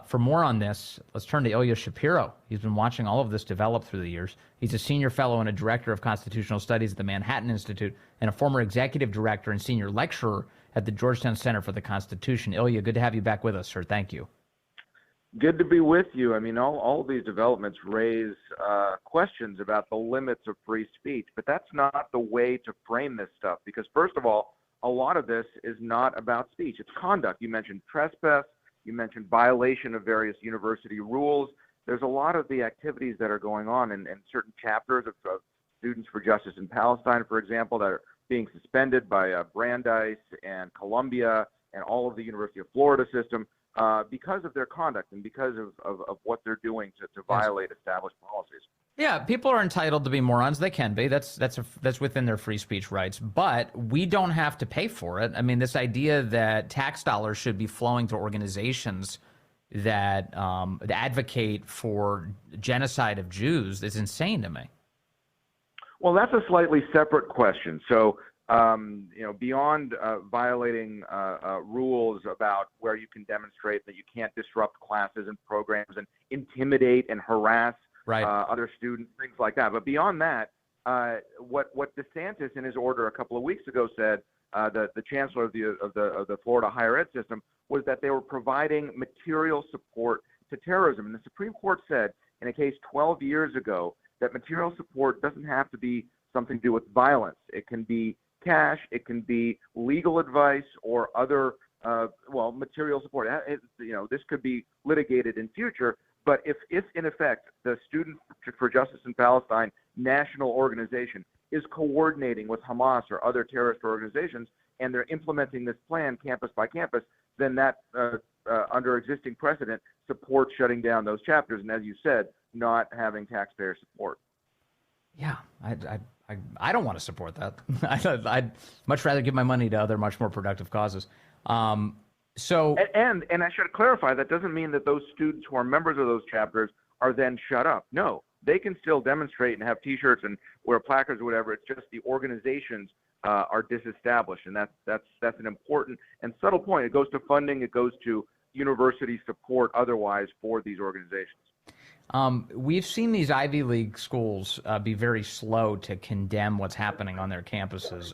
For more on this, let's turn to Ilya Shapiro. He's been watching all of this develop through the years. He's a senior fellow and a director of constitutional studies at the Manhattan Institute and a former executive director and senior lecturer at the Georgetown Center for the Constitution. Ilya, good to have you back with us, sir. Thank you. Good to be with you. I mean, all of these developments raise questions about the limits of free speech, but that's not the way to frame this stuff because, first of all, a lot of this is not about speech. It's conduct. You mentioned trespass. You mentioned violation of various university rules. There's a lot of the activities that are going on in certain chapters of Students for Justice in Palestine, for example, that are being suspended by Brandeis and Columbia and all of the University of Florida system because of their conduct and because of what they're doing to violate established policies. Yeah, people are entitled to be morons. They can be. That's within their free speech rights. But we don't have to pay for it. I mean, this idea that tax dollars should be flowing to organizations that advocate for genocide of Jews is insane to me. Well, that's a slightly separate question. So, beyond violating rules about where you can demonstrate that you can't disrupt classes and programs and intimidate and harass other students, things like that. But beyond that, what DeSantis in his order a couple of weeks ago said, the chancellor of the Florida higher ed system, was that they were providing material support to terrorism. And the Supreme Court said in a case 12 years ago that material support doesn't have to be something to do with violence. It can be cash, it can be legal advice or other material support. This could be litigated in future. But if in effect the Students for Justice in Palestine national organization is coordinating with Hamas or other terrorist organizations and they're implementing this plan campus by campus, then that, under existing precedent, supports shutting down those chapters. And as you said, not having taxpayer support. Yeah, I don't want to support that. I'd much rather give my money to other much more productive causes. And I should clarify, that doesn't mean that those students who are members of those chapters are then shut up. No, they can still demonstrate and have T-shirts and wear placards or whatever. It's just the organizations are disestablished, and that's an important and subtle point. It goes to funding. It goes to university support otherwise for these organizations. We've seen these Ivy League schools be very slow to condemn what's happening on their campuses.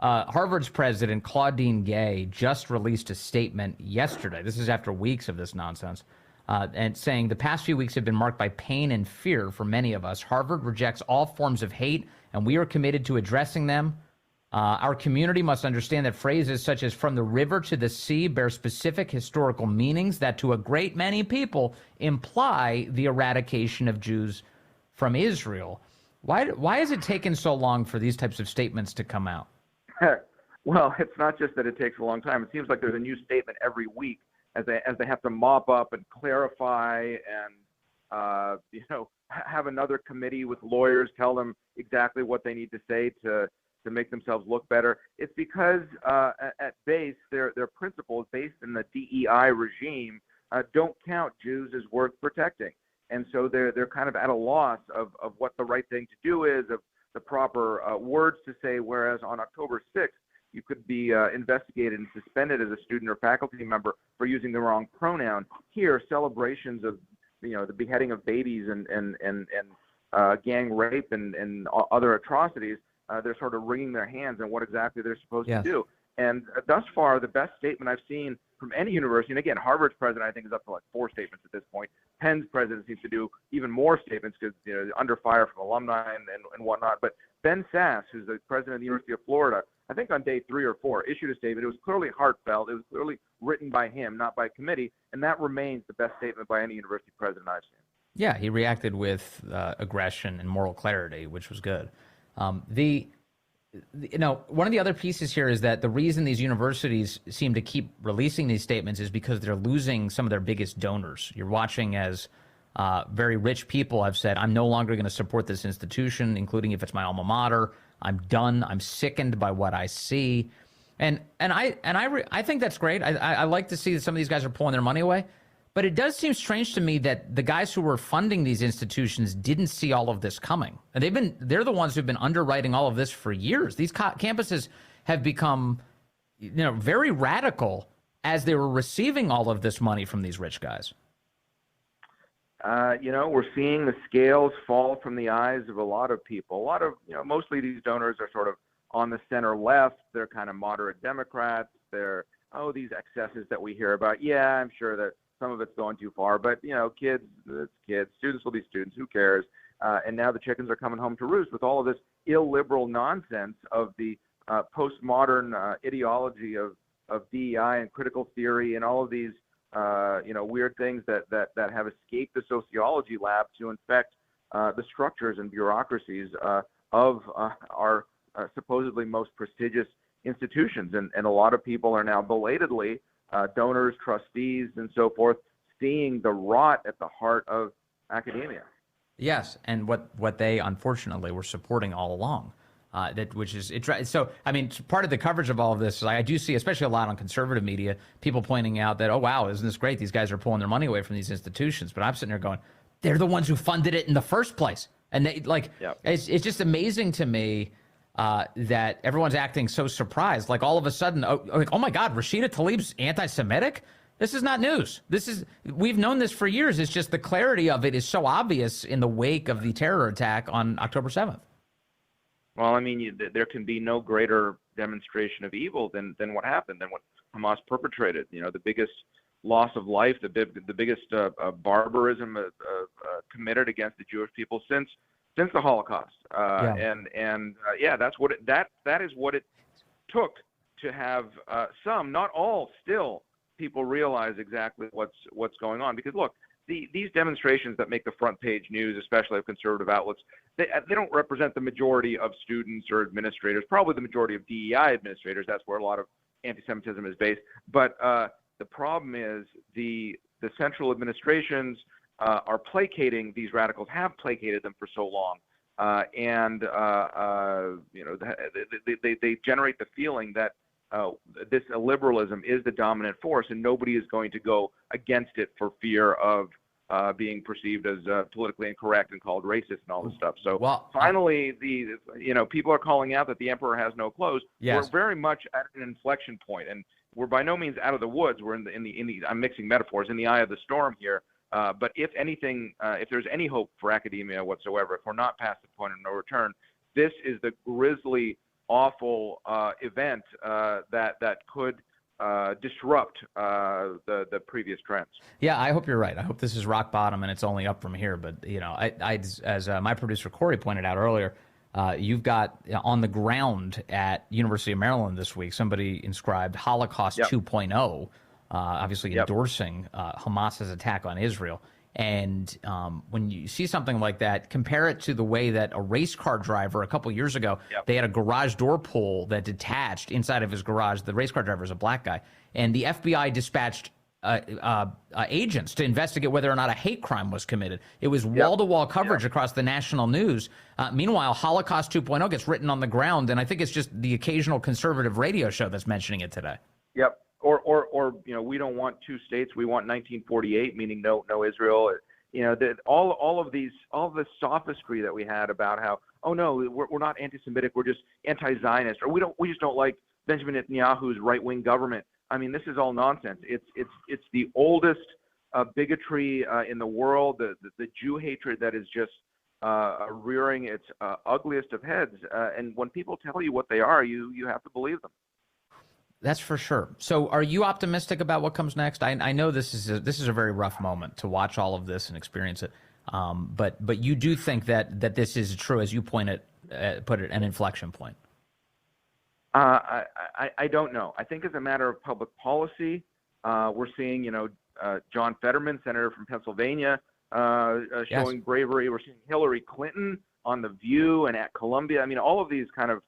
Harvard's president, Claudine Gay, just released a statement yesterday. This is after weeks of this nonsense, and saying the past few weeks have been marked by pain and fear for many of us. Harvard rejects all forms of hate, and we are committed to addressing them. Our community must understand that phrases such as from the river to the sea bear specific historical meanings that to a great many people imply the eradication of Jews from Israel. Why has it taken so long for these types of statements to come out? Well, it's not just that it takes a long time. It seems like there's a new statement every week as they have to mop up and clarify and have another committee with lawyers tell them exactly what they need to say to make themselves look better. It's because at base their principles based in the DEI regime don't count Jews as worth protecting, and so they're kind of at a loss of what the right thing to do is, of the proper words to say. Whereas on October 6th, you could be investigated and suspended as a student or faculty member for using the wrong pronoun. Here, celebrations of the beheading of babies and gang rape and other atrocities, they're sort of wringing their hands on what exactly they're supposed to do. And thus far, the best statement I've seen from any university, and again, Harvard's president I think is up to like 4 statements at this point. Penn's president seems to do even more statements because under fire from alumni and whatnot. But Ben Sass, who's the president of the University of Florida, I think on day 3 or 4, issued a statement. It was clearly heartfelt. It was clearly written by him, not by committee, and that remains the best statement by any university president I've seen. Yeah, he reacted with aggression and moral clarity, which was good. One of the other pieces here is that the reason these universities seem to keep releasing these statements is because they're losing some of their biggest donors. You're watching as very rich people have said, I'm no longer going to support this institution, including if it's my alma mater. I'm done. I'm sickened by what I see. And I think that's great. I like to see that some of these guys are pulling their money away. But it does seem strange to me that the guys who were funding these institutions didn't see all of this coming. And they're the ones who've been underwriting all of this for years. These campuses have become, very radical as they were receiving all of this money from these rich guys? We're seeing the scales fall from the eyes of a lot of people. A lot of, mostly these donors are sort of on the center left. They're kind of moderate Democrats. They're, these excesses that we hear about. Yeah, I'm sure that some of it's going too far, but, kids, it's kids. Students will be students. Who cares? And now the chickens are coming home to roost with all of this illiberal nonsense of the postmodern ideology of DEI and critical theory and all of these weird things that have escaped the sociology lab to infect the structures and bureaucracies of our supposedly most prestigious institutions. And a lot of people are now belatedly, donors, trustees, and so forth, seeing the rot at the heart of academia. Yes, and what they unfortunately were supporting all along. So, I mean, part of the coverage of all of this is I do see, especially a lot on conservative media, people pointing out that, oh, wow, isn't this great? These guys are pulling their money away from these institutions. But I'm sitting there going, they're the ones who funded it in the first place. And they it's just amazing to me that everyone's acting so surprised. Like all of a sudden, oh my God, Rashida Tlaib's anti-Semitic? This is not news. We've known this for years. It's just the clarity of it is so obvious in the wake of the terror attack on October 7th. Well, I mean, there can be no greater demonstration of evil than what happened, than what Hamas perpetrated. The biggest loss of life, the biggest barbarism committed against the Jewish people since the Holocaust. That's what that is what it took to have some, not all, still people realize exactly what's going on. Because look, these demonstrations that make the front page news, especially of conservative outlets, they don't represent the majority of students or administrators, probably the majority of DEI administrators. That's where a lot of anti-Semitism is based. But the problem is the central administrations are placating these radicals, have placated them for so long. They generate the feeling that this illiberalism is the dominant force, and nobody is going to go against it for fear of being perceived as politically incorrect and called racist and all this stuff. So finally, people are calling out that the emperor has no clothes. Yes. We're very much at an inflection point, and we're by no means out of the woods. We're in the I'm mixing metaphors, in the eye of the storm here. But if anything, if there's any hope for academia whatsoever, if we're not past the point of no return, this is the grisly, awful event that could disrupt the previous trends. Yeah, I hope you're right. I hope this is rock bottom and it's only up from here. But as my producer Corey pointed out earlier, you've got on the ground at University of Maryland this week somebody inscribed Holocaust 2.0, obviously endorsing Hamas's attack on Israel. And when you see something like that, compare it to the way that a race car driver a couple years ago, they had a garage door pull that detached inside of his garage. The race car driver is a black guy. And the FBI dispatched agents to investigate whether or not a hate crime was committed. It was wall-to-wall coverage across the national news. Meanwhile, Holocaust 2.0 gets written on the ground, and I think it's just the occasional conservative radio show that's mentioning it today. Yep. Or we don't want two states. We want 1948, meaning no Israel. All of the sophistry that we had about how, oh no, we're not anti-Semitic, we're just anti-Zionist, or we just don't like Benjamin Netanyahu's right-wing government. I mean, this is all nonsense. It's the oldest bigotry in the world. The Jew hatred that is just rearing its ugliest of heads. And when people tell you what they are, you have to believe them. That's for sure. So are you optimistic about what comes next? I know this is a very rough moment to watch all of this and experience it. But you do think that this is true, as you put it, an inflection point. I don't know. I think as a matter of public policy, we're seeing, John Fetterman, senator from Pennsylvania, showing bravery. We're seeing Hillary Clinton on The View and at Columbia. I mean, all of these kind of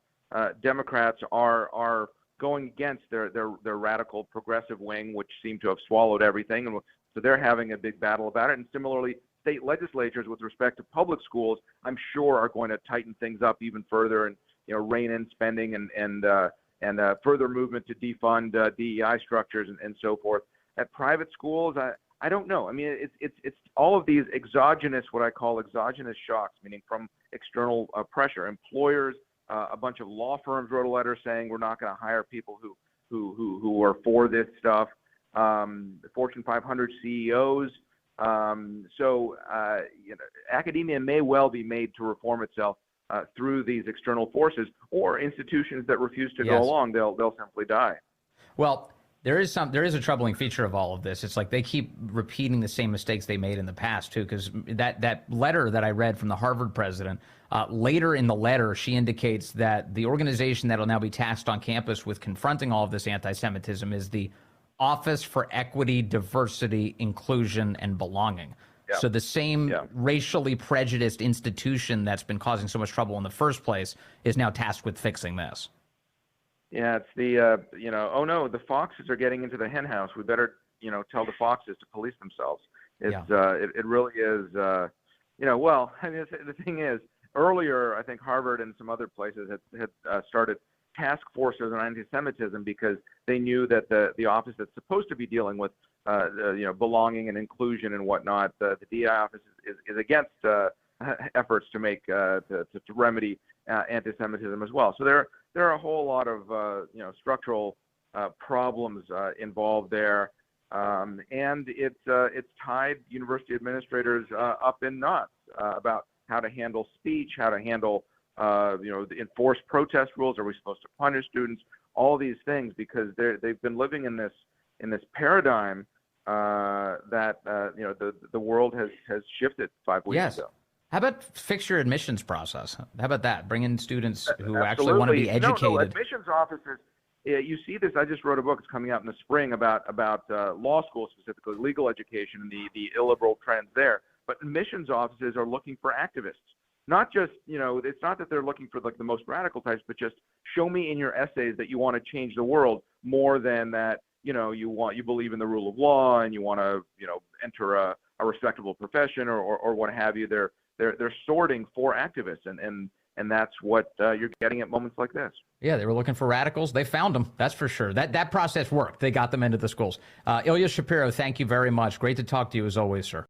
Democrats are going against their radical progressive wing, which seem to have swallowed everything. And so they're having a big battle about it. And similarly, state legislatures with respect to public schools, I'm sure are going to tighten things up even further and, rein in spending and further movement to defund DEI structures and so forth. At private schools, I don't know. I mean, it's all of these exogenous, what I call exogenous shocks, meaning from external pressure. Employers, a bunch of law firms wrote a letter saying we're not going to hire people who are for this stuff. Fortune 500 CEOs. Academia may well be made to reform itself through these external forces, or institutions that refuse to go along, they'll simply die. Well, there is a troubling feature of all of this. It's like they keep repeating the same mistakes they made in the past too, because that letter that I read from the Harvard president, later in the letter, she indicates that the organization that will now be tasked on campus with confronting all of this anti-Semitism is the Office for Equity, Diversity, Inclusion, and Belonging. Yeah. So the same racially prejudiced institution that's been causing so much trouble in the first place is now tasked with fixing this. Yeah, it's the, oh no, the foxes are getting into the hen house. We better, tell the foxes to police themselves. It's, it really is, well, I mean, the thing is, earlier, I think Harvard and some other places had started task forces on anti-Semitism because they knew that the office that's supposed to be dealing with, belonging and inclusion and whatnot, the DI office is against efforts to make, to remedy anti-Semitism as well. So there are a whole lot of structural problems involved there, and it's tied university administrators up in knots about how to handle speech, how to handle the enforced protest rules. Are we supposed to punish students? All these things, because they've been living in this paradigm that the world has shifted 5 weeks ago. How about fix your admissions process? How about that? Bring in students who actually want to be educated. No, admissions officers. You see this. I just wrote a book. It's coming out in the spring about law school, specifically legal education, and the illiberal trends there. But admissions offices are looking for activists. Not just, it's not that they're looking for like the most radical types, but just show me in your essays that you want to change the world more than that, you believe in the rule of law and you want to, enter a respectable profession or what have you. They're sorting for activists, and that's what you're getting at moments like this. Yeah, they were looking for radicals. They found them. That's for sure. That process worked. They got them into the schools. Ilya Shapiro, thank you very much. Great to talk to you as always, sir.